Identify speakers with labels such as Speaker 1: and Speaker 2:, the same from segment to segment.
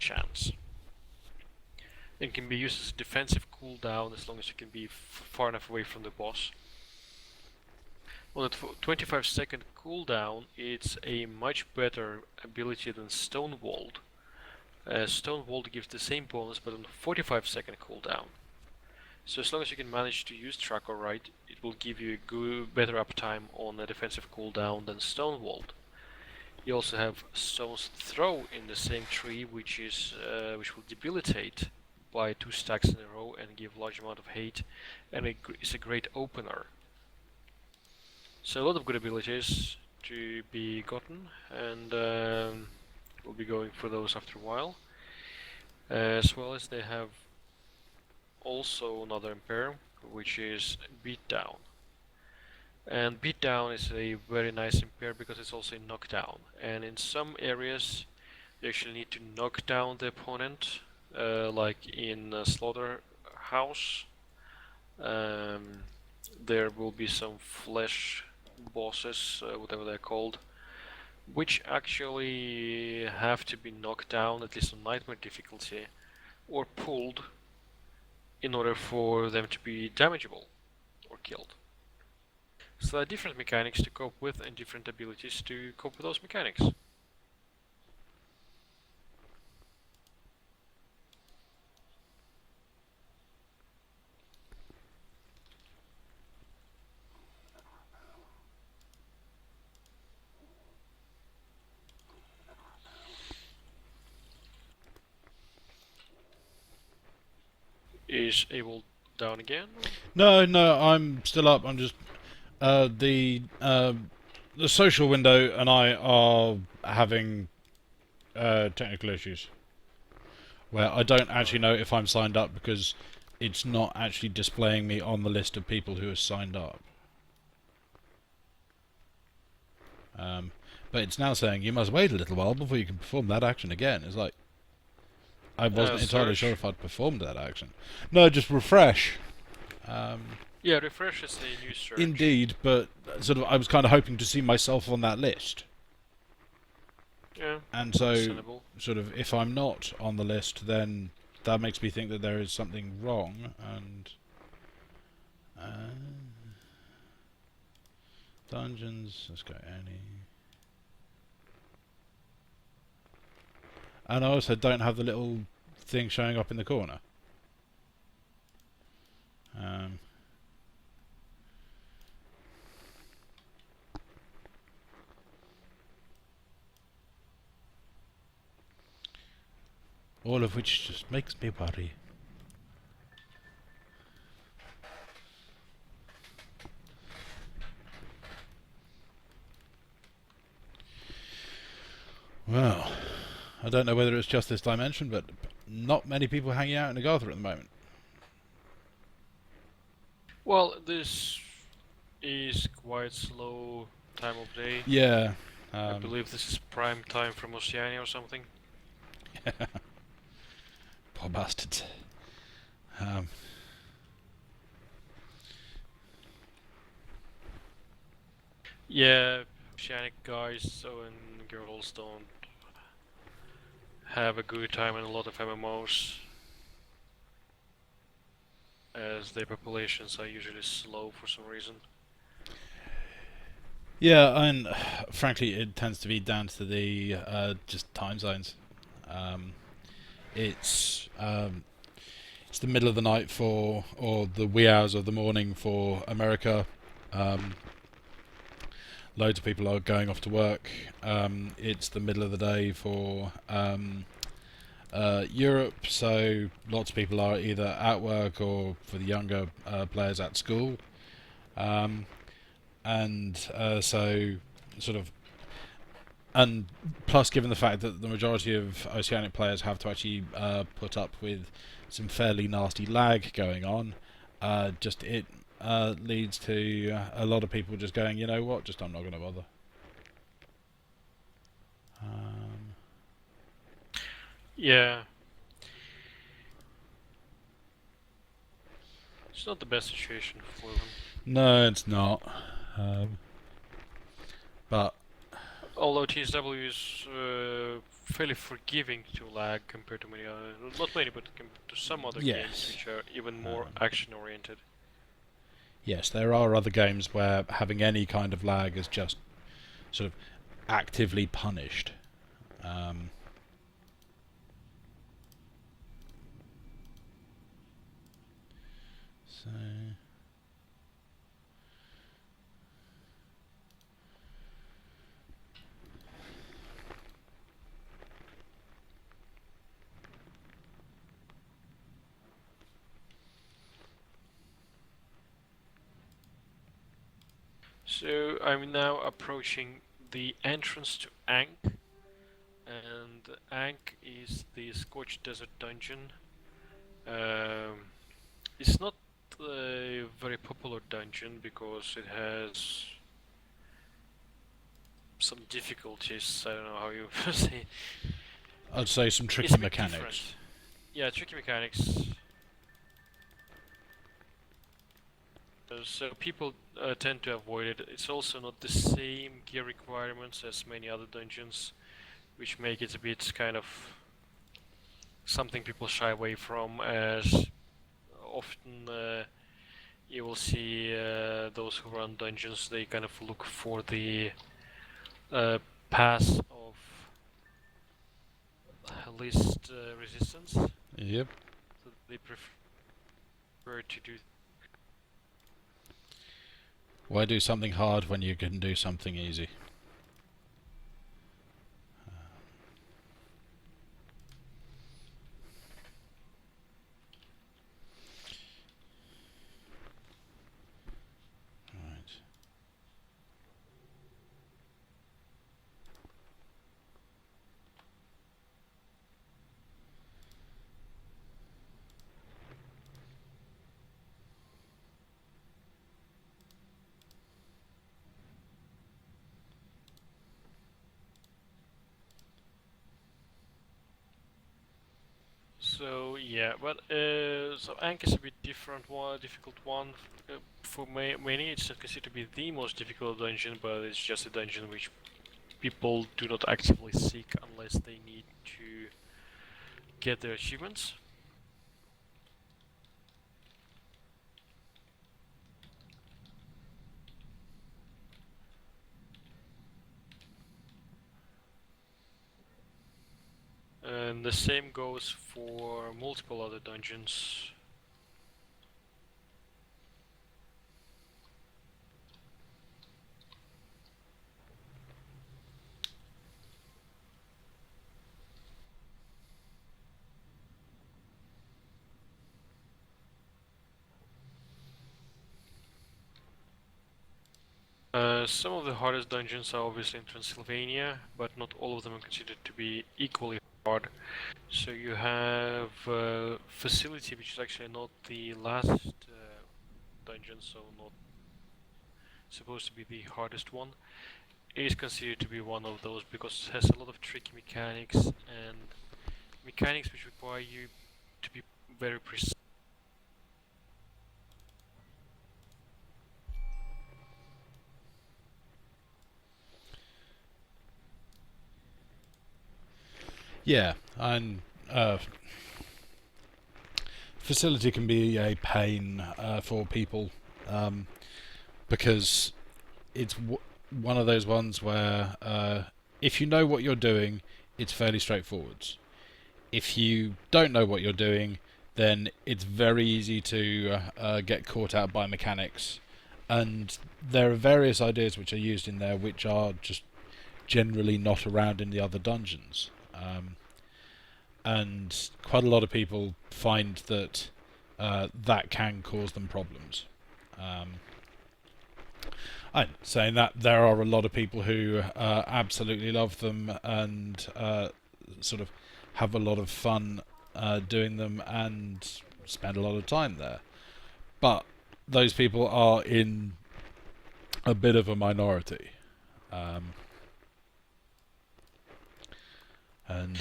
Speaker 1: chance. It can be used as a defensive cooldown as long as you can be far enough away from the boss. On a 25-second cooldown, it's a much better ability than Stonewalled. Stonewalled gives the same bonus but on a 45-second cooldown. So as long as you can manage to use Tracker right, it will give you a better uptime on a defensive cooldown than Stonewalled. You also have Stone's Throw in the same tree, which will debilitate by 2 stacks in a row and give large amount of hate, and it's a great opener. So a lot of good abilities to be gotten, and we'll be going for those after a while. As well as they have also another impair, which is Beatdown. And Beatdown is a very nice impair because it's also a knockdown. And in some areas, you actually need to knock down the opponent, like in Slaughterhouse. There will be some flesh bosses, whatever they're called, which actually have to be knocked down, at least on Nightmare difficulty, or pulled in order for them to be damageable or killed. So there are different mechanics to cope with and different abilities to cope with those mechanics. Is Abel down again?
Speaker 2: No, no, I'm still up. I'm just the social window and I are having technical issues where I don't actually know if I'm signed up because it's not actually displaying me on the list of people who are signed up. But it's now saying you must wait a little while before you can perform that action again. It's like I wasn't entirely sure if I'd performed that action. No, just refresh.
Speaker 1: Yeah, refresh is a new search.
Speaker 2: Indeed, but sort of I was kind of hoping to see myself on that list.
Speaker 1: Yeah.
Speaker 2: And so,
Speaker 1: understandable.
Speaker 2: sort of, if I'm not on the list, then that makes me think that there is something wrong. And dungeons, let's go any. And I also don't have the little thing showing up in the corner. All of which just makes me worry. Well, I don't know whether it's just this dimension, but not many people hanging out in Agartha at the moment.
Speaker 1: Well, this is quite slow time of day.
Speaker 2: Yeah.
Speaker 1: I believe this is prime time from Oceania or something.
Speaker 2: Poor bastards.
Speaker 1: Yeah, Oceanic guys and girls don't have a good time in a lot of MMOs, as their populations are usually slow for some reason.
Speaker 2: Yeah, and frankly, it tends to be down to the just time zones. It's the middle of the night or the wee hours of the morning for America. Loads of people are going off to work. It's the middle of the day for Europe, so lots of people are either at work or, for the younger players, at school. So sort of, and plus, given the fact that the majority of Oceanic players have to actually put up with some fairly nasty lag going on, it leads to a lot of people just going, you know what, I'm not going to bother.
Speaker 1: Yeah. It's not the best situation for them.
Speaker 2: No, it's not. But
Speaker 1: although TSW is fairly forgiving to lag compared to many other, not many, but compared to some other games
Speaker 2: Yes.
Speaker 1: which are even more action oriented.
Speaker 2: Yes, there are other games where having any kind of lag is just sort of actively punished. Um, so
Speaker 1: So I'm now approaching the entrance to Ankh, and Ankh is the Scorched Desert dungeon. It's not a very popular dungeon because it has some difficulties. I don't know how you say it.
Speaker 2: I'd say some
Speaker 1: It's
Speaker 2: tricky
Speaker 1: a bit
Speaker 2: mechanics.
Speaker 1: different. Yeah, tricky mechanics. So people tend to avoid it. It's also not the same gear requirements as many other dungeons, which make it a bit kind of something people shy away from, as often you will see those who run dungeons, they kind of look for the path of least resistance.
Speaker 2: Yep.
Speaker 1: So they prefer to do.
Speaker 2: Why do something hard when you can do something easy? Right.
Speaker 1: So yeah, but so Ankh is a bit difficult one. For many, it's not considered to be the most difficult dungeon, but it's just a dungeon which people do not actively seek unless they need to get their achievements. And the same goes for multiple other dungeons. Some of the hardest dungeons are obviously in Transylvania, but not all of them are considered to be equally hard. So you have Facility, which is actually not the last dungeon, so not supposed to be the hardest one. It is considered to be one of those because it has a lot of tricky mechanics and mechanics which require you to be very precise.
Speaker 2: Yeah, and facility can be a pain for people because it's one of those ones where if you know what you're doing, it's fairly straightforward. If you don't know what you're doing, then it's very easy to get caught out by mechanics. And there are various ideas which are used in there which are just generally not around in the other dungeons. And quite a lot of people find that that can cause them problems. I'm saying that there are a lot of people who absolutely love them and sort of have a lot of fun doing them and spend a lot of time there. But those people are in a bit of a minority. And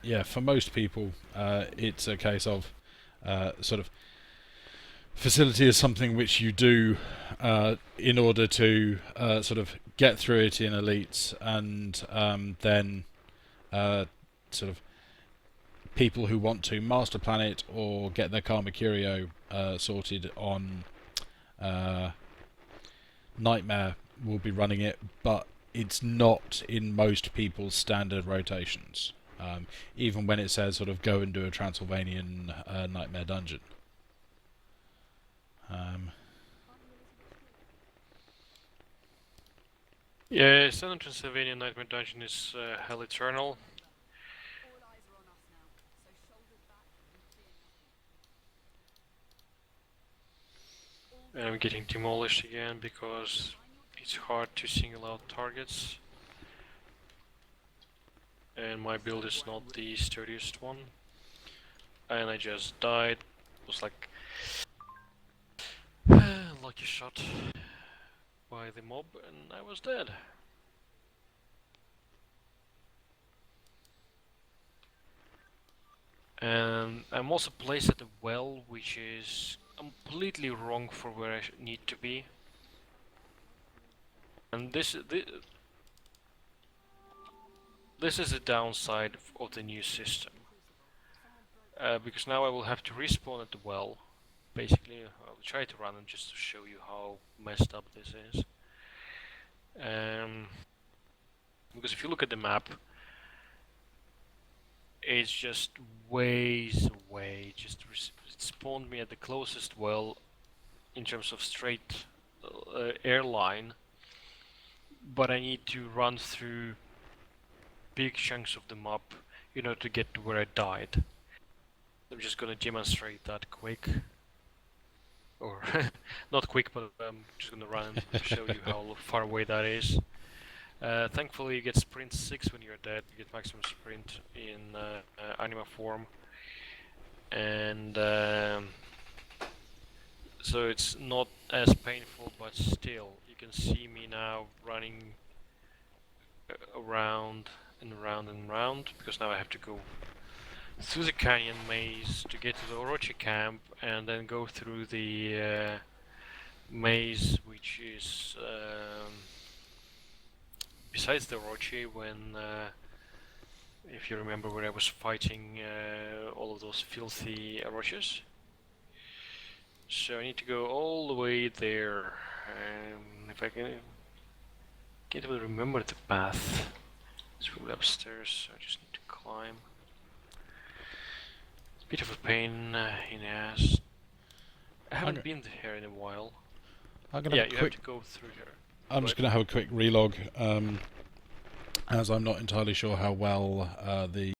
Speaker 2: yeah, for most people, it's a case of sort of facility is something which you do in order to sort of get through it in elites and then sort of people who want to master planet or get their Karma Curio sorted on Nightmare will be running it, but it's not in most people's standard rotations. Even when it says sort of go and do a Transylvanian Nightmare dungeon.
Speaker 1: Yeah, Southern Transylvania Nightmare Dungeon is Hell Eternal. And I'm getting demolished again because it's hard to single out targets. And my build is not the sturdiest one. And I just died. It was like lucky shot by the mob and I was dead. And I'm also placed at the well, which is completely wrong for where I need to be. And this is the downside of the new system. Because now I will have to respawn at the well. Basically, I'll try to run it just to show you how messed up this is. Because if you look at the map, it's just ways away. It spawned me at the closest well in terms of straight airline, but I need to run through big chunks of the map, you know, to get to where I died. I'm just gonna demonstrate that quick. Or, not quick, but I'm just gonna run and show you how far away that is. Thankfully you get sprint 6 when you're dead, you get maximum sprint in anima form. And so it's not as painful, but still, you can see me now running around and around and around, because now I have to go through the canyon maze to get to the Orochi camp, and then go through the maze, which is besides the Orochi, when if you remember where I was fighting all of those filthy Orochis. So I need to go all the way there. If I can't even remember the path. It's probably upstairs, so I just need to climb. It's a bit of a pain in the ass. I haven't been here in a while.
Speaker 2: I'm gonna
Speaker 1: have to go through here.
Speaker 2: I'm just going to have a quick relog, as I'm not entirely sure how well the